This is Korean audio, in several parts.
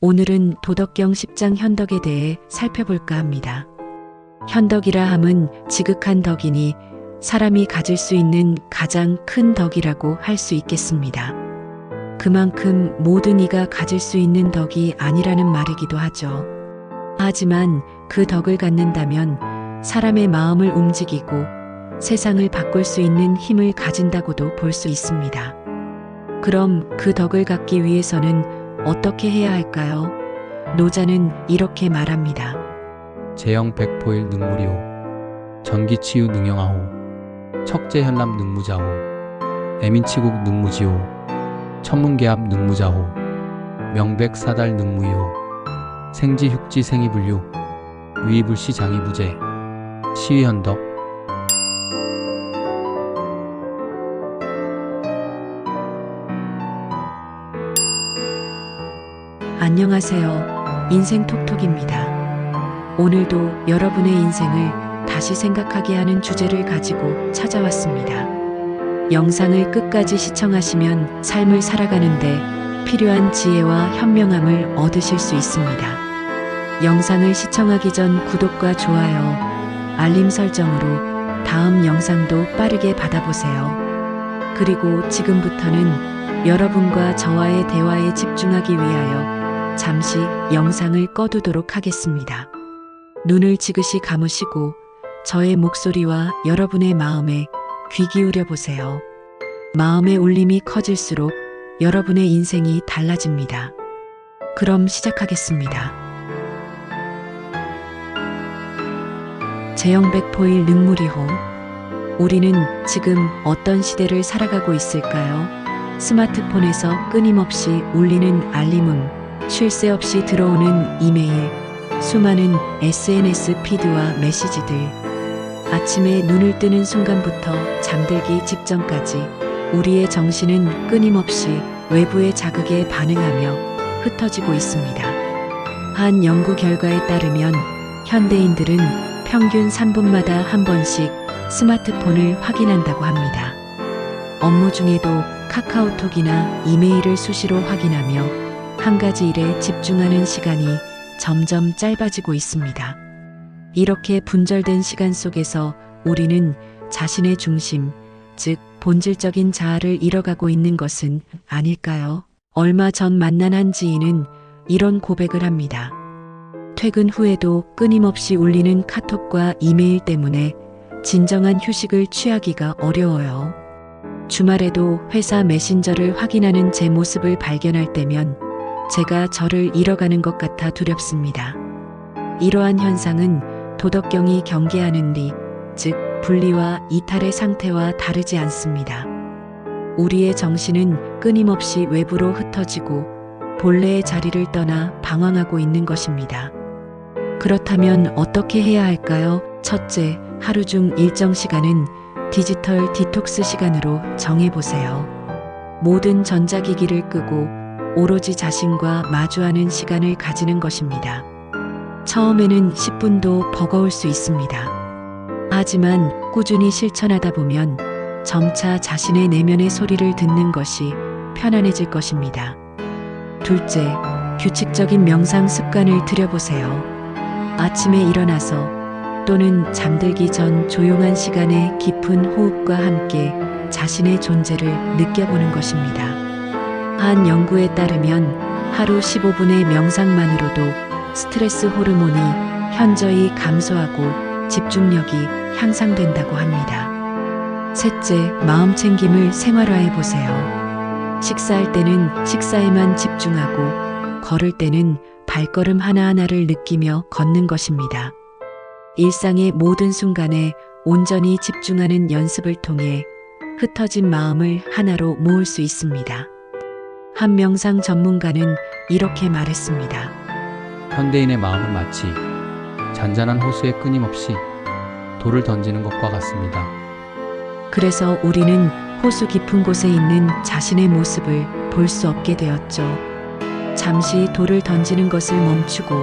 오늘은 도덕경 10장 현덕에 대해 살펴볼까 합니다. 현덕이라 함은 지극한 덕이니 사람이 가질 수 있는 가장 큰 덕이라고 할 수 있겠습니다. 그만큼 모든 이가 가질 수 있는 덕이 아니라는 말이기도 하죠. 하지만 그 덕을 갖는다면 사람의 마음을 움직이고 세상을 바꿀 수 있는 힘을 가진다고도 볼 수 있습니다. 그럼 그 덕을 갖기 위해서는 어떻게 해야 할까요? 노자는 이렇게 말합니다. 제영 백포일 능무리호 전기치유 능영하호 척제현람 능무자호 애민치국 능무지호 천문계합 능무자호 명백사달 능무이호 생지육지 생이불류 위불시 장이부재 시위현덕. 안녕하세요. 인생톡톡입니다. 오늘도 여러분의 인생을 다시 생각하게 하는 주제를 가지고 찾아왔습니다. 영상을 끝까지 시청하시면 삶을 살아가는데 필요한 지혜와 현명함을 얻으실 수 있습니다. 영상을 시청하기 전 구독과 좋아요, 알림 설정으로 다음 영상도 빠르게 받아보세요. 그리고 지금부터는 여러분과 저와의 대화에 집중하기 위하여 잠시 영상을 꺼두도록 하겠습니다. 눈을 지그시 감으시고 저의 목소리와 여러분의 마음에 귀 기울여 보세요. 마음의 울림이 커질수록 여러분의 인생이 달라집니다. 그럼 시작하겠습니다. 제영백포일 능무리호. 우리는 지금 어떤 시대를 살아가고 있을까요? 스마트폰에서 끊임없이 울리는 알림음, 쉴 새 없이 들어오는 이메일, 수많은 SNS 피드와 메시지들. 아침에 눈을 뜨는 순간부터 잠들기 직전까지 우리의 정신은 끊임없이 외부의 자극에 반응하며 흩어지고 있습니다. 한 연구 결과에 따르면 현대인들은 평균 3분마다 한 번씩 스마트폰을 확인한다고 합니다. 업무 중에도 카카오톡이나 이메일을 수시로 확인하며 한 가지 일에 집중하는 시간이 점점 짧아지고 있습니다. 이렇게 분절된 시간 속에서 우리는 자신의 중심, 즉 본질적인 자아를 잃어가고 있는 것은 아닐까요? 얼마 전 만난 한 지인은 이런 고백을 합니다. 퇴근 후에도 끊임없이 울리는 카톡과 이메일 때문에 진정한 휴식을 취하기가 어려워요. 주말에도 회사 메신저를 확인하는 제 모습을 발견할 때면 제가 저를 잃어가는 것 같아 두렵습니다. 이러한 현상은 도덕경이 경계하는 리, 즉 분리와 이탈의 상태와 다르지 않습니다. 우리의 정신은 끊임없이 외부로 흩어지고 본래의 자리를 떠나 방황하고 있는 것입니다. 그렇다면 어떻게 해야 할까요? 첫째, 하루 중 일정 시간은 디지털 디톡스 시간으로 정해보세요. 모든 전자기기를 끄고 오로지 자신과 마주하는 시간을 가지는 것입니다. 처음에는 10분도 버거울 수 있습니다. 하지만 꾸준히 실천하다 보면 점차 자신의 내면의 소리를 듣는 것이 편안해질 것입니다. 둘째, 규칙적인 명상 습관을 들여보세요. 아침에 일어나서 또는 잠들기 전 조용한 시간에 깊은 호흡과 함께 자신의 존재를 느껴보는 것입니다. 한 연구에 따르면 하루 15분의 명상만으로도 스트레스 호르몬이 현저히 감소하고 집중력이 향상된다고 합니다. 셋째, 마음 챙김을 생활화해 보세요. 식사할 때는 식사에만 집중하고 걸을 때는 발걸음 하나하나를 느끼며 걷는 것입니다. 일상의 모든 순간에 온전히 집중하는 연습을 통해 흩어진 마음을 하나로 모을 수 있습니다. 한 명상 전문가는 이렇게 말했습니다. 현대인의 마음은 마치 잔잔한 호수에 끊임없이 돌을 던지는 것과 같습니다. 그래서 우리는 호수 깊은 곳에 있는 자신의 모습을 볼 수 없게 되었죠. 잠시 돌을 던지는 것을 멈추고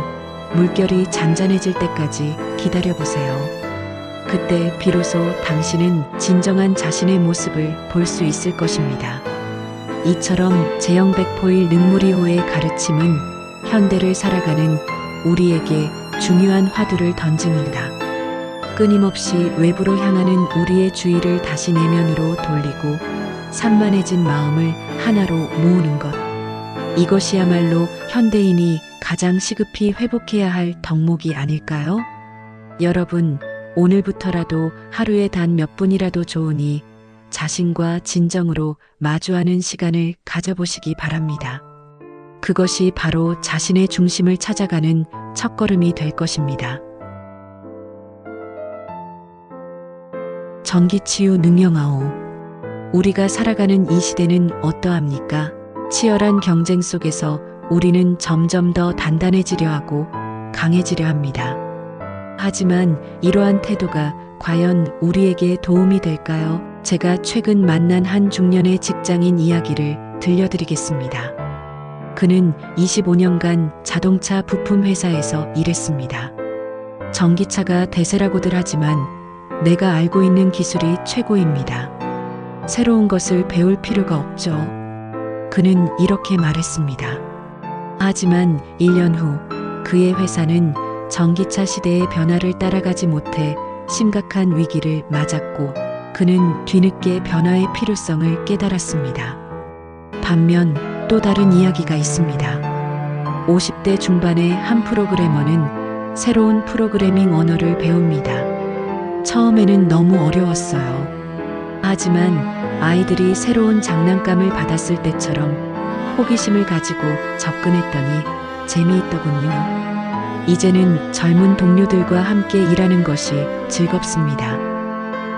물결이 잔잔해질 때까지 기다려보세요. 그때 비로소 당신은 진정한 자신의 모습을 볼 수 있을 것입니다. 이처럼 제영백포일 능무리호의 가르침은 현대를 살아가는 우리에게 중요한 화두를 던집니다. 끊임없이 외부로 향하는 우리의 주의를 다시 내면으로 돌리고 산만해진 마음을 하나로 모으는 것. 이것이야말로 현대인이 가장 시급히 회복해야 할 덕목이 아닐까요? 여러분, 오늘부터라도 하루에 단 몇 분이라도 좋으니 자신과 진정으로 마주하는 시간을 가져보시기 바랍니다. 그것이 바로 자신의 중심을 찾아가는 첫걸음이 될 것입니다. 전기치유 능영아오. 우리가 살아가는 이 시대는 어떠합니까? 치열한 경쟁 속에서 우리는 점점 더 단단해지려 하고 강해지려 합니다. 하지만 이러한 태도가 과연 우리에게 도움이 될까요? 제가 최근 만난 한 중년의 직장인 이야기를 들려드리겠습니다. 그는 25년간 자동차 부품 회사에서 일했습니다. 전기차가 대세라고들 하지만 내가 알고 있는 기술이 최고입니다. 새로운 것을 배울 필요가 없죠. 그는 이렇게 말했습니다. 하지만 1년 후 그의 회사는 전기차 시대의 변화를 따라가지 못해 심각한 위기를 맞았고 그는 뒤늦게 변화의 필요성을 깨달았습니다. 반면 또 다른 이야기가 있습니다. 50대 중반의 한 프로그래머는 새로운 프로그래밍 언어를 배웁니다. 처음에는 너무 어려웠어요. 하지만 아이들이 새로운 장난감을 받았을 때처럼 호기심을 가지고 접근했더니 재미있더군요. 이제는 젊은 동료들과 함께 일하는 것이 즐겁습니다.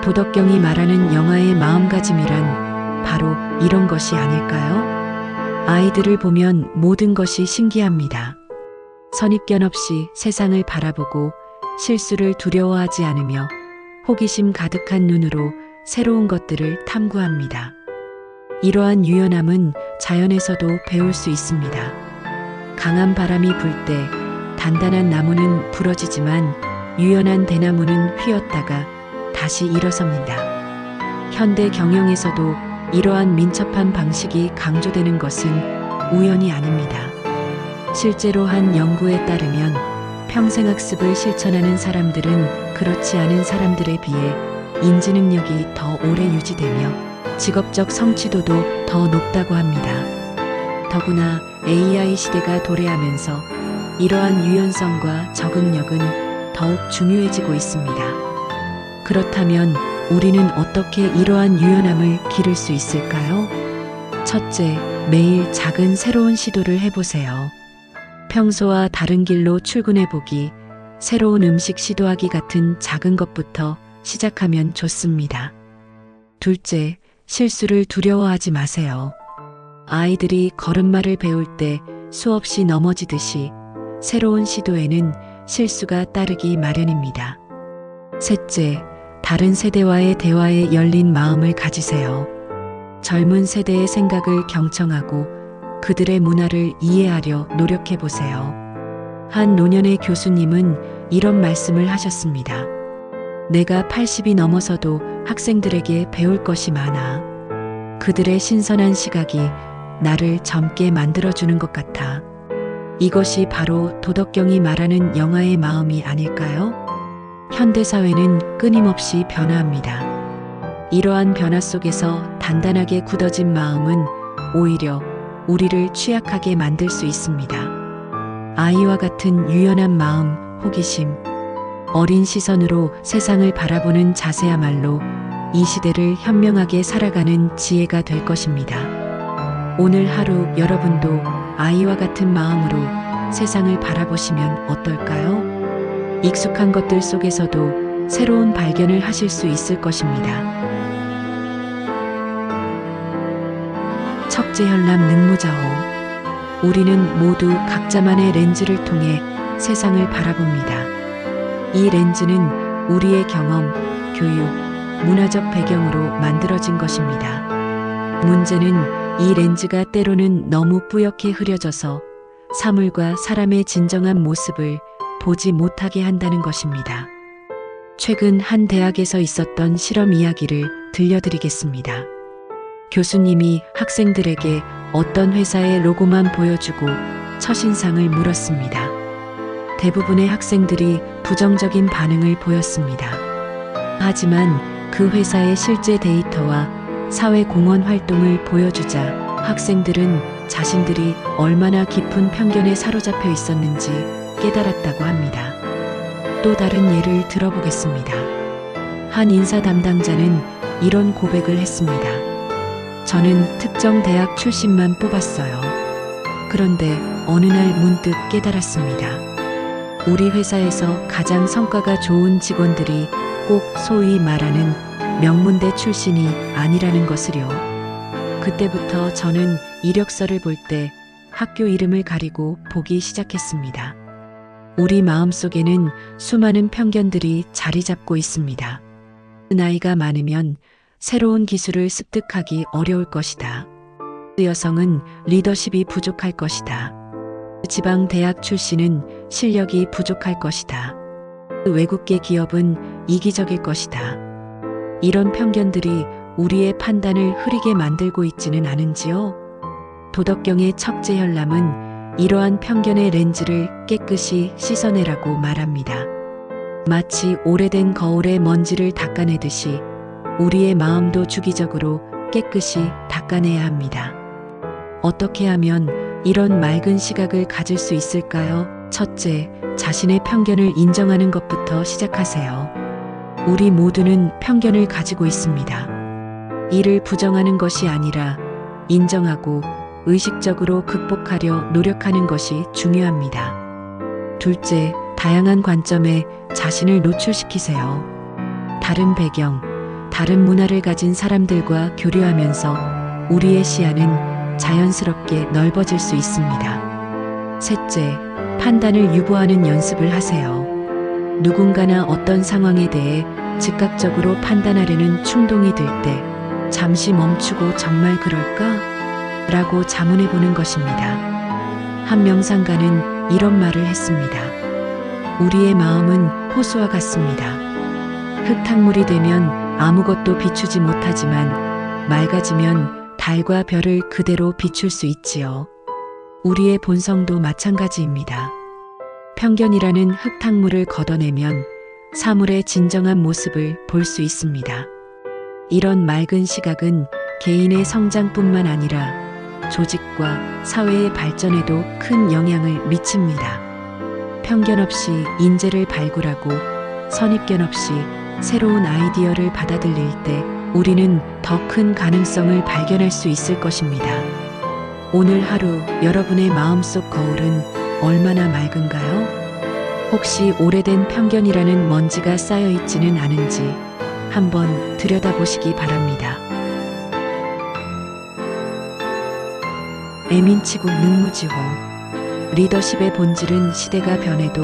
도덕경이 말하는 영아의 마음가짐이란 바로 이런 것이 아닐까요? 아이들을 보면 모든 것이 신기합니다. 선입견 없이 세상을 바라보고 실수를 두려워하지 않으며 호기심 가득한 눈으로 새로운 것들을 탐구합니다. 이러한 유연함은 자연에서도 배울 수 있습니다. 강한 바람이 불 때 단단한 나무는 부러지지만 유연한 대나무는 휘었다가 다시 일어섭니다. 현대 경영에서도 이러한 민첩한 방식이 강조되는 것은 우연이 아닙니다. 실제로 한 연구에 따르면 평생학습을 실천하는 사람들은 그렇지 않은 사람들에 비해 인지 능력이 더 오래 유지되며 직업적 성취도도 더 높다고 합니다. 더구나 AI 시대가 도래하면서 이러한 유연성과 적응력은 더욱 중요해지고 있습니다. 그렇다면 우리는 어떻게 이러한 유연함을 기를 수 있을까요? 첫째, 매일 작은 새로운 시도를 해보세요. 평소와 다른 길로 출근해보기, 새로운 음식 시도하기 같은 작은 것부터 시작하면 좋습니다. 둘째, 실수를 두려워하지 마세요. 아이들이 걸음마를 배울 때 수없이 넘어지듯이 새로운 시도에는 실수가 따르기 마련입니다. 셋째, 다른 세대와의 대화에 열린 마음을 가지세요. 젊은 세대의 생각을 경청하고 그들의 문화를 이해하려 노력해 보세요. 한 노년의 교수님은 이런 말씀을 하셨습니다. 내가 80이 넘어서도 학생들에게 배울 것이 많아. 그들의 신선한 시각이 나를 젊게 만들어주는 것 같아. 이것이 바로 도덕경이 말하는 영아의 마음이 아닐까요? 현대사회는 끊임없이 변화합니다. 이러한 변화 속에서 단단하게 굳어진 마음은 오히려 우리를 취약하게 만들 수 있습니다. 아이와 같은 유연한 마음, 호기심, 어린 시선으로 세상을 바라보는 자세야말로 이 시대를 현명하게 살아가는 지혜가 될 것입니다. 오늘 하루 여러분도 아이와 같은 마음으로 세상을 바라보시면 어떨까요? 익숙한 것들 속에서도 새로운 발견을 하실 수 있을 것입니다. 척제현람 능무자오. 우리는 모두 각자만의 렌즈를 통해 세상을 바라봅니다. 이 렌즈는 우리의 경험, 교육, 문화적 배경으로 만들어진 것입니다. 문제는 이 렌즈가 때로는 너무 뿌옇게 흐려져서 사물과 사람의 진정한 모습을 보지 못하게 한다는 것입니다. 최근 한 대학에서 있었던 실험 이야기를 들려드리겠습니다. 교수님이 학생들에게 어떤 회사의 로고만 보여주고 첫인상을 물었습니다. 대부분의 학생들이 부정적인 반응을 보였습니다. 하지만 그 회사의 실제 데이터와 사회 공헌 활동을 보여주자 학생들은 자신들이 얼마나 깊은 편견에 사로잡혀 있었는지 깨달았다고 합니다. 또 다른 예를 들어보겠습니다. 한 인사 담당자는 이런 고백을 했습니다. 저는 특정 대학 출신만 뽑았어요. 그런데 어느 날 문득 깨달았습니다. 우리 회사에서 가장 성과가 좋은 직원들이 꼭 소위 말하는 명문대 출신이 아니라는 것을요. 그때부터 저는 이력서를 볼 때 학교 이름을 가리고 보기 시작했습니다. 우리 마음속에는 수많은 편견들이 자리 잡고 있습니다. 나이가 많으면 새로운 기술을 습득하기 어려울 것이다. 여성은 리더십이 부족할 것이다. 지방 대학 출신은 실력이 부족할 것이다. 외국계 기업은 이기적일 것이다. 이런 편견들이 우리의 판단을 흐리게 만들고 있지는 않은지요? 도덕경의 척제현람은 이러한 편견의 렌즈를 깨끗이 씻어내라고 말합니다. 마치 오래된 거울에 먼지를 닦아내듯이 우리의 마음도 주기적으로 깨끗이 닦아내야 합니다. 어떻게 하면 이런 맑은 시각을 가질 수 있을까요? 첫째, 자신의 편견을 인정하는 것부터 시작하세요. 우리 모두는 편견을 가지고 있습니다. 이를 부정하는 것이 아니라 인정하고 의식적으로 극복하려 노력하는 것이 중요합니다. 둘째, 다양한 관점에 자신을 노출시키세요. 다른 배경, 다른 문화를 가진 사람들과 교류하면서 우리의 시야는 자연스럽게 넓어질 수 있습니다. 셋째, 판단을 유보하는 연습을 하세요. 누군가나 어떤 상황에 대해 즉각적으로 판단하려는 충동이 들 때 잠시 멈추고 정말 그럴까? 라고 자문해 보는 것입니다. 한 명상가는 이런 말을 했습니다. 우리의 마음은 호수와 같습니다. 흙탕물이 되면 아무것도 비추지 못하지만 맑아지면 달과 별을 그대로 비출 수 있지요. 우리의 본성도 마찬가지입니다. 편견이라는 흙탕물을 걷어내면 사물의 진정한 모습을 볼 수 있습니다. 이런 맑은 시각은 개인의 성장뿐만 아니라 조직과 사회의 발전에도 큰 영향을 미칩니다. 편견 없이 인재를 발굴하고 선입견 없이 새로운 아이디어를 받아들일 때 우리는 더 큰 가능성을 발견할 수 있을 것입니다. 오늘 하루 여러분의 마음속 거울은 얼마나 맑은가요? 혹시 오래된 편견이라는 먼지가 쌓여 있지는 않은지 한번 들여다보시기 바랍니다. 애민치국 능무지호. 리더십의 본질은 시대가 변해도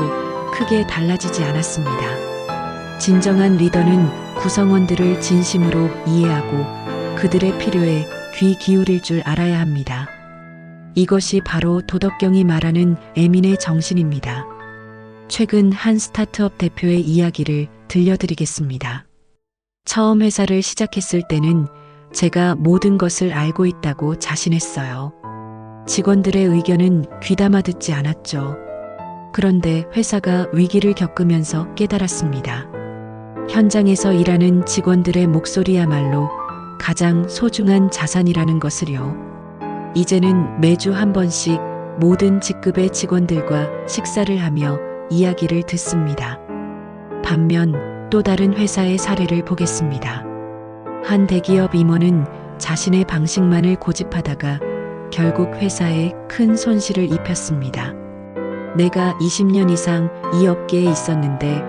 크게 달라지지 않았습니다. 진정한 리더는 구성원들을 진심으로 이해하고 그들의 필요에 귀 기울일 줄 알아야 합니다. 이것이 바로 도덕경이 말하는 애민의 정신입니다. 최근 한 스타트업 대표의 이야기를 들려드리겠습니다. 처음 회사를 시작했을 때는 제가 모든 것을 알고 있다고 자신했어요. 직원들의 의견은 귀담아 듣지 않았죠. 그런데 회사가 위기를 겪으면서 깨달았습니다. 현장에서 일하는 직원들의 목소리야말로 가장 소중한 자산이라는 것을요. 이제는 매주 한 번씩 모든 직급의 직원들과 식사를 하며 이야기를 듣습니다. 반면 또 다른 회사의 사례를 보겠습니다. 한 대기업 임원은 자신의 방식만을 고집하다가 결국 회사에 큰 손실을 입혔습니다. 내가 20년 이상 이 업계에 있었는데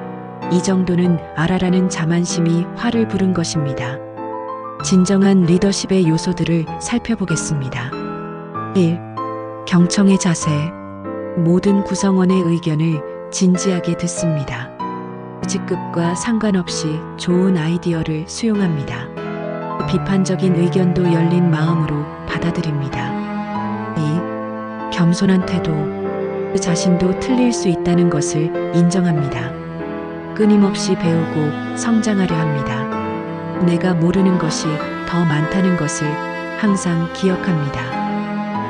이 정도는 알아라는 자만심이 화를 부른 것입니다. 진정한 리더십의 요소들을 살펴보겠습니다. 1. 경청의 자세. 모든 구성원의 의견을 진지하게 듣습니다. 직급과 상관없이 좋은 아이디어를 수용합니다. 비판적인 의견도 열린 마음으로 받아들입니다. 2. 겸손한 태도. 그 자신도 틀릴 수 있다는 것을 인정합니다. 끊임없이 배우고 성장하려 합니다. 내가 모르는 것이 더 많다는 것을 항상 기억합니다.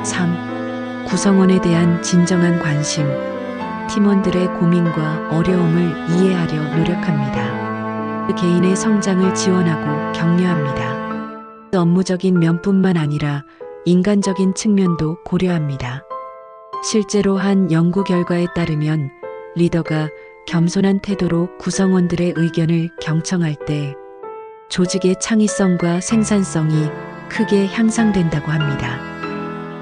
3. 구성원에 대한 진정한 관심, 팀원들의 고민과 어려움을 이해하려 노력합니다. 개인의 성장을 지원하고 격려합니다. 업무적인 면뿐만 아니라 인간적인 측면도 고려합니다. 실제로 한 연구 결과에 따르면 리더가 겸손한 태도로 구성원들의 의견을 경청할 때 조직의 창의성과 생산성이 크게 향상된다고 합니다.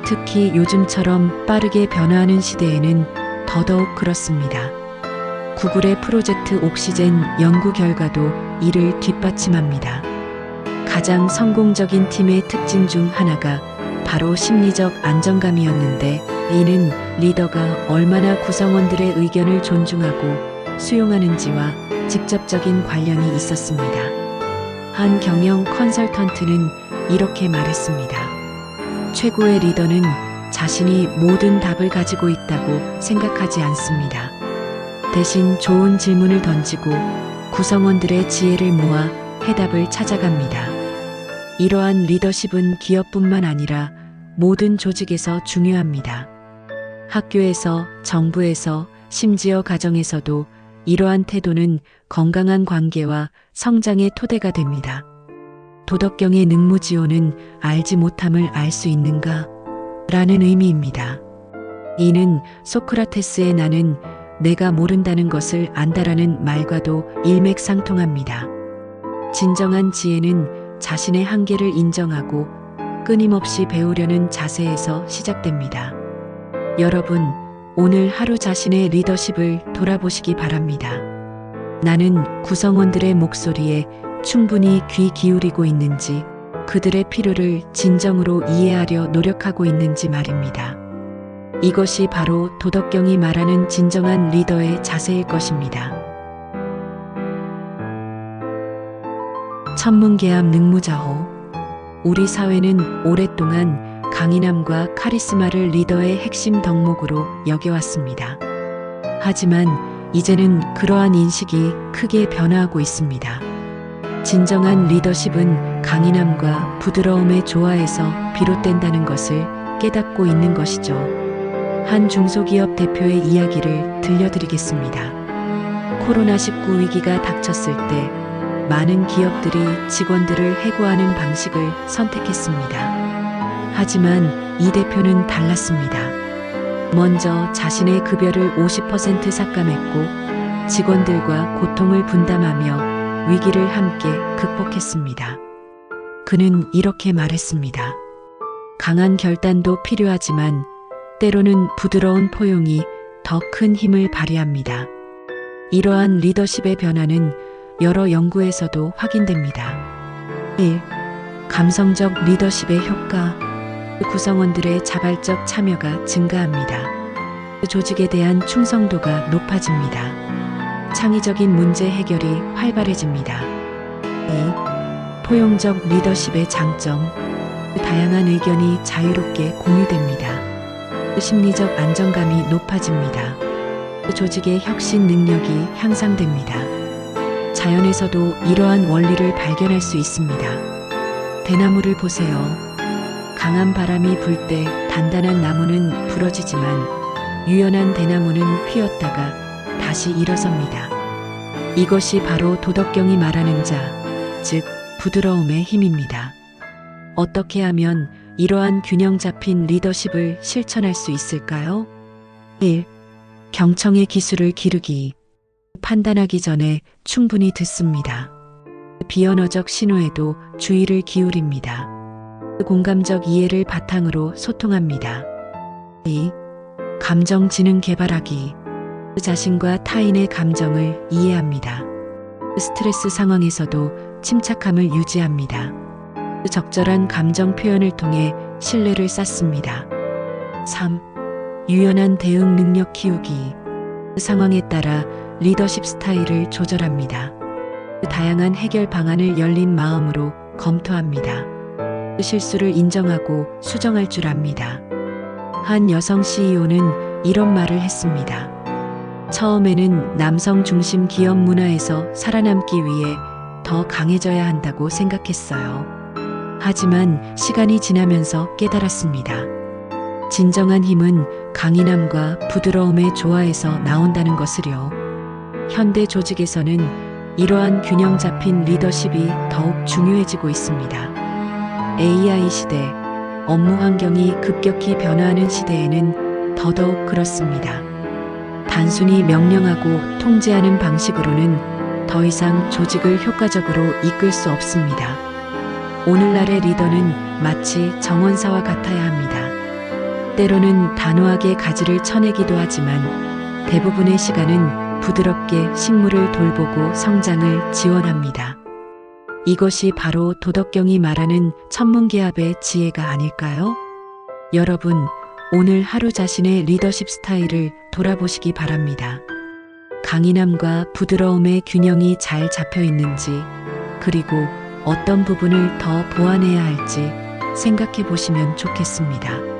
특히 요즘처럼 빠르게 변화하는 시대에는 더더욱 그렇습니다. 구글의 프로젝트 옥시젠 연구 결과도 이를 뒷받침합니다. 가장 성공적인 팀의 특징 중 하나가 바로 심리적 안정감이었는데, 이는 리더가 얼마나 구성원들의 의견을 존중하고 수용하는지와 직접적인 관련이 있었습니다. 한 경영 컨설턴트는 이렇게 말했습니다. 최고의 리더는 자신이 모든 답을 가지고 있다고 생각하지 않습니다. 대신 좋은 질문을 던지고 구성원들의 지혜를 모아 해답을 찾아갑니다. 이러한 리더십은 기업뿐만 아니라 모든 조직에서 중요합니다. 학교에서, 정부에서, 심지어 가정에서도 이러한 태도는 건강한 관계와 성장의 토대가 됩니다. 도덕경의 능무지오는 알지 못함을 알 수 있는가? 라는 의미입니다. 이는 소크라테스의 나는 내가 모른다는 것을 안다라는 말과도 일맥상통합니다. 진정한 지혜는 자신의 한계를 인정하고 끊임없이 배우려는 자세에서 시작됩니다. 여러분, 오늘 하루 자신의 리더십을 돌아보시기 바랍니다. 나는 구성원들의 목소리에 충분히 귀 기울이고 있는지, 그들의 필요를 진정으로 이해하려 노력하고 있는지 말입니다. 이것이 바로 도덕경이 말하는 진정한 리더의 자세일 것입니다. 천문계암 능무자호. 우리 사회는 오랫동안 강인함과 카리스마를 리더의 핵심 덕목으로 여겨왔습니다. 하지만 이제는 그러한 인식이 크게 변화하고 있습니다. 진정한 리더십은 강인함과 부드러움의 조화에서 비롯된다는 것을 깨닫고 있는 것이죠. 한 중소기업 대표의 이야기를 들려드리겠습니다. 코로나19 위기가 닥쳤을 때 많은 기업들이 직원들을 해고하는 방식을 선택했습니다. 하지만 이 대표는 달랐습니다. 먼저 자신의 급여를 50% 삭감했고 직원들과 고통을 분담하며 위기를 함께 극복했습니다. 그는 이렇게 말했습니다. 강한 결단도 필요하지만 때로는 부드러운 포용이 더 큰 힘을 발휘합니다. 이러한 리더십의 변화는 여러 연구에서도 확인됩니다. 1. 감성적 리더십의 효과. 구성원들의 자발적 참여가 증가합니다. 조직에 대한 충성도가 높아집니다. 창의적인 문제 해결이 활발해집니다. 2. 포용적 리더십의 장점. 다양한 의견이 자유롭게 공유됩니다. 심리적 안정감이 높아집니다. 조직의 혁신 능력이 향상됩니다. 자연에서도 이러한 원리를 발견할 수 있습니다. 대나무를 보세요. 강한 바람이 불 때 단단한 나무는 부러지지만 유연한 대나무는 휘었다가 다시 일어섭니다. 이것이 바로 도덕경이 말하는 자, 즉 부드러움의 힘입니다. 어떻게 하면 이러한 균형 잡힌 리더십을 실천할 수 있을까요? 1. 경청의 기술을 기르기. 판단하기 전에 충분히 듣습니다. 비언어적 신호에도 주의를 기울입니다. 공감적 이해를 바탕으로 소통합니다. 2. 감정 지능 개발하기. 자신과 타인의 감정을 이해합니다. 스트레스 상황에서도 침착함을 유지합니다. 적절한 감정 표현을 통해 신뢰를 쌓습니다. 3. 유연한 대응 능력 키우기. 상황에 따라 리더십 스타일을 조절합니다. 다양한 해결 방안을 열린 마음으로 검토합니다. 실수를 인정하고 수정할 줄 압니다. 한 여성 CEO는 이런 말을 했습니다. 처음에는 남성 중심 기업 문화에서 살아남기 위해 더 강해져야 한다고 생각했어요. 하지만 시간이 지나면서 깨달았습니다. 진정한 힘은 강인함과 부드러움의 조화에서 나온다는 것을요. 현대 조직에서는 이러한 균형 잡힌 리더십이 더욱 중요해지고 있습니다. AI 시대, 업무 환경이 급격히 변화하는 시대에는 더더욱 그렇습니다. 단순히 명령하고 통제하는 방식으로는 더 이상 조직을 효과적으로 이끌 수 없습니다. 오늘날의 리더는 마치 정원사와 같아야 합니다. 때로는 단호하게 가지를 쳐내기도 하지만 대부분의 시간은 부드럽게 식물을 돌보고 성장을 지원합니다. 이것이 바로 도덕경이 말하는 천문계합의 지혜가 아닐까요? 여러분, 오늘 하루 자신의 리더십 스타일을 돌아보시기 바랍니다. 강인함과 부드러움의 균형이 잘 잡혀 있는지, 그리고 어떤 부분을 더 보완해야 할지 생각해 보시면 좋겠습니다.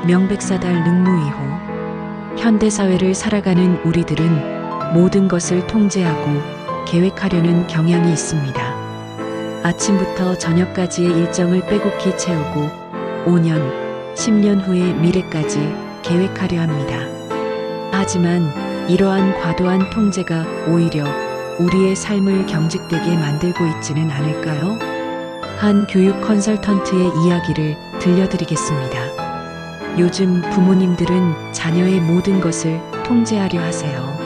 명백사달 능무이호. 현대사회를 살아가는 우리들은 모든 것을 통제하고 계획하려는 경향이 있습니다. 아침부터 저녁까지의 일정을 빼곡히 채우고 5년, 10년 후의 미래까지 계획하려 합니다. 하지만 이러한 과도한 통제가 오히려 우리의 삶을 경직되게 만들고 있지는 않을까요? 한 교육 컨설턴트의 이야기를 들려드리겠습니다. 요즘 부모님들은 자녀의 모든 것을 통제하려 하세요.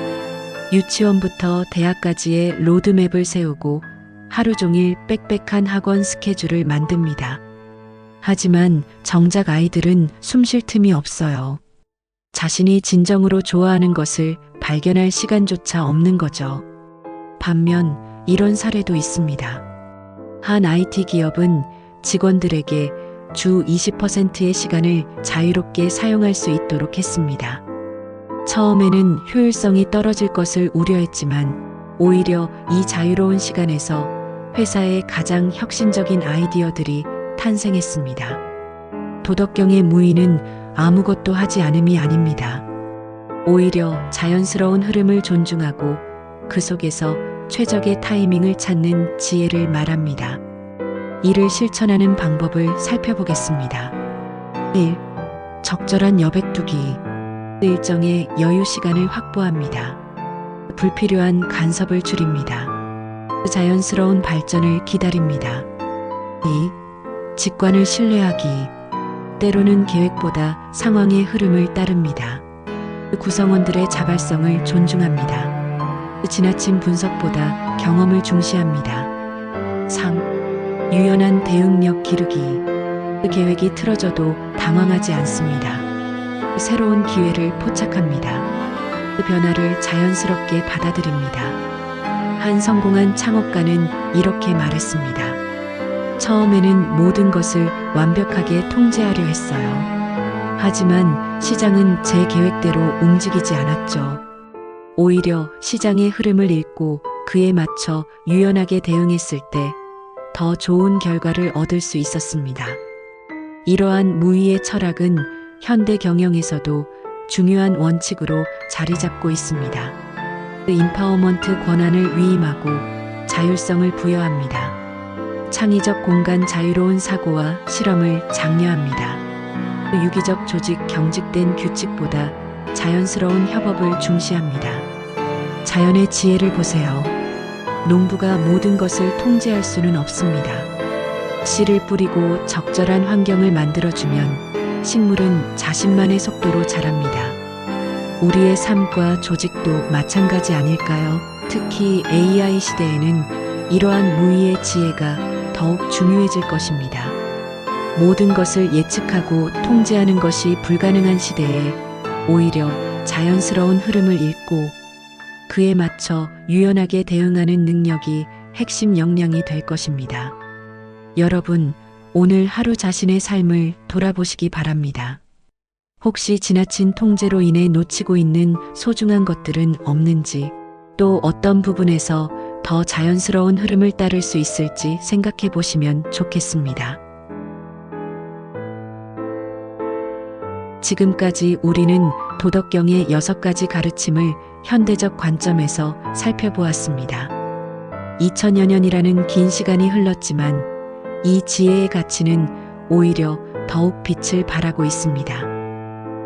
유치원부터 대학까지의 로드맵을 세우고 하루 종일 빽빽한 학원 스케줄을 만듭니다. 하지만 정작 아이들은 숨 쉴 틈이 없어요. 자신이 진정으로 좋아하는 것을 발견할 시간조차 없는 거죠. 반면 이런 사례도 있습니다. 한 IT 기업은 직원들에게 주 20%의 시간을 자유롭게 사용할 수 있도록 했습니다. 처음에는 효율성이 떨어질 것을 우려했지만 오히려 이 자유로운 시간에서 회사의 가장 혁신적인 아이디어들이 탄생했습니다. 도덕경의 무의는 아무것도 하지 않음이 아닙니다. 오히려 자연스러운 흐름을 존중하고 그 속에서 최적의 타이밍을 찾는 지혜를 말합니다. 이를 실천하는 방법을 살펴보겠습니다. 1. 적절한 여백 두기. 일정의 여유 시간을 확보합니다. 불필요한 간섭을 줄입니다. 자연스러운 발전을 기다립니다. 2. 직관을 신뢰하기. 때로는 계획보다 상황의 흐름을 따릅니다. 구성원들의 자발성을 존중합니다. 지나친 분석보다 경험을 중시합니다. 3. 유연한 대응력 기르기. 계획이 틀어져도 당황하지 않습니다. 새로운 기회를 포착합니다. 변화를 자연스럽게 받아들입니다. 한 성공한 창업가는 이렇게 말했습니다. 처음에는 모든 것을 완벽하게 통제하려 했어요. 하지만 시장은 제 계획대로 움직이지 않았죠. 오히려 시장의 흐름을 읽고 그에 맞춰 유연하게 대응했을 때 더 좋은 결과를 얻을 수 있었습니다. 이러한 무의의 철학은 현대 경영에서도 중요한 원칙으로 자리 잡고 있습니다. 인파워먼트 권한을 위임하고 자율성을 부여합니다. 창의적 공간 자유로운 사고와 실험을 장려합니다. 유기적 조직 경직된 규칙보다 자연스러운 협업을 중시합니다. 자연의 지혜를 보세요. 농부가 모든 것을 통제할 수는 없습니다. 씨를 뿌리고 적절한 환경을 만들어주면 식물은 자신만의 속도로 자랍니다. 우리의 삶과 조직도 마찬가지 아닐까요? 특히 AI 시대에는 이러한 무의의 지혜가 더욱 중요해질 것입니다. 모든 것을 예측하고 통제하는 것이 불가능한 시대에 오히려 자연스러운 흐름을 읽고 그에 맞춰 유연하게 대응하는 능력이 핵심 역량이 될 것입니다. 여러분, 오늘 하루 자신의 삶을 돌아보시기 바랍니다. 혹시 지나친 통제로 인해 놓치고 있는 소중한 것들은 없는지, 또 어떤 부분에서 더 자연스러운 흐름을 따를 수 있을지 생각해 보시면 좋겠습니다. 지금까지 우리는 도덕경의 6가지 가르침을 현대적 관점에서 살펴보았습니다. 2000여 년이라는 긴 시간이 흘렀지만 이 지혜의 가치는 오히려 더욱 빛을 발하고 있습니다.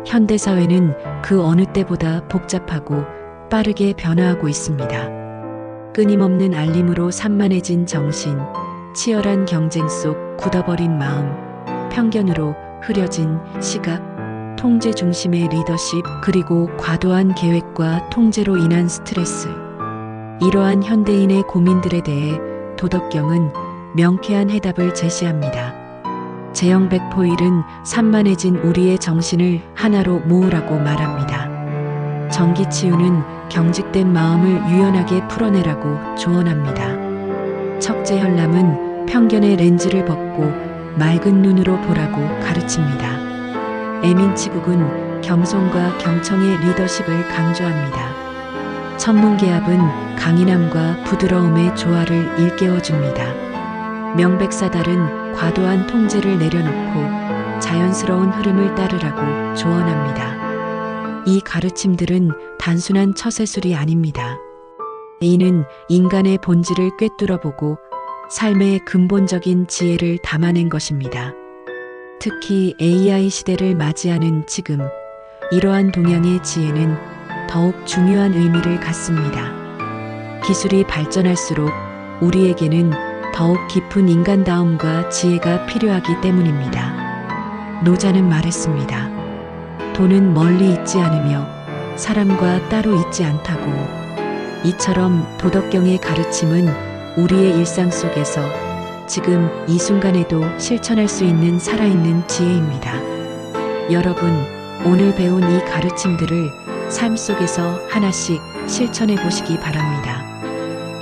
현대사회는 그 어느 때보다 복잡하고 빠르게 변화하고 있습니다. 끊임없는 알림으로 산만해진 정신, 치열한 경쟁 속 굳어버린 마음, 편견으로 흐려진 시각, 통제 중심의 리더십, 그리고 과도한 계획과 통제로 인한 스트레스. 이러한 현대인의 고민들에 대해 도덕경은 명쾌한 해답을 제시합니다. 제형 백포일은 산만해진 우리의 정신을 하나로 모으라고 말합니다. 정기치유는 경직된 마음을 유연하게 풀어내라고 조언합니다. 척제현람은 편견의 렌즈를 벗고 맑은 눈으로 보라고 가르칩니다. 애민치국은 겸손과 경청의 리더십을 강조합니다. 천문계합은 강인함과 부드러움의 조화를 일깨워줍니다. 명백사달은 과도한 통제를 내려놓고 자연스러운 흐름을 따르라고 조언합니다. 이 가르침들은 단순한 처세술이 아닙니다. 이는 인간의 본질을 꿰뚫어보고 삶의 근본적인 지혜를 담아낸 것입니다. 특히 AI 시대를 맞이하는 지금, 이러한 동양의 지혜는 더욱 중요한 의미를 갖습니다. 기술이 발전할수록 우리에게는 더욱 깊은 인간다움과 지혜가 필요하기 때문입니다. 노자는 말했습니다. 돈은 멀리 있지 않으며 사람과 따로 있지 않다고. 이처럼 도덕경의 가르침은 우리의 일상 속에서 지금 이 순간에도 실천할 수 있는 살아있는 지혜입니다. 여러분, 오늘 배운 이 가르침들을 삶 속에서 하나씩 실천해 보시기 바랍니다.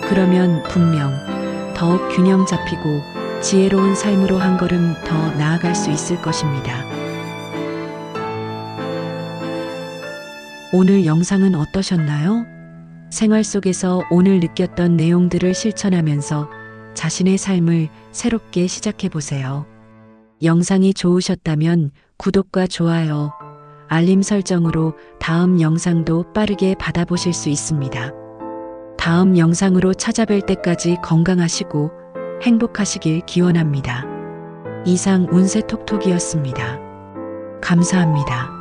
그러면 분명 더욱 균형 잡히고 지혜로운 삶으로 한 걸음 더 나아갈 수 있을 것입니다. 오늘 영상은 어떠셨나요? 생활 속에서 오늘 느꼈던 내용들을 실천하면서 자신의 삶을 새롭게 시작해 보세요. 영상이 좋으셨다면 구독과 좋아요, 알림 설정으로 다음 영상도 빠르게 받아보실 수 있습니다. 다음 영상으로 찾아뵐 때까지 건강하시고 행복하시길 기원합니다. 이상 운세톡톡이었습니다. 감사합니다.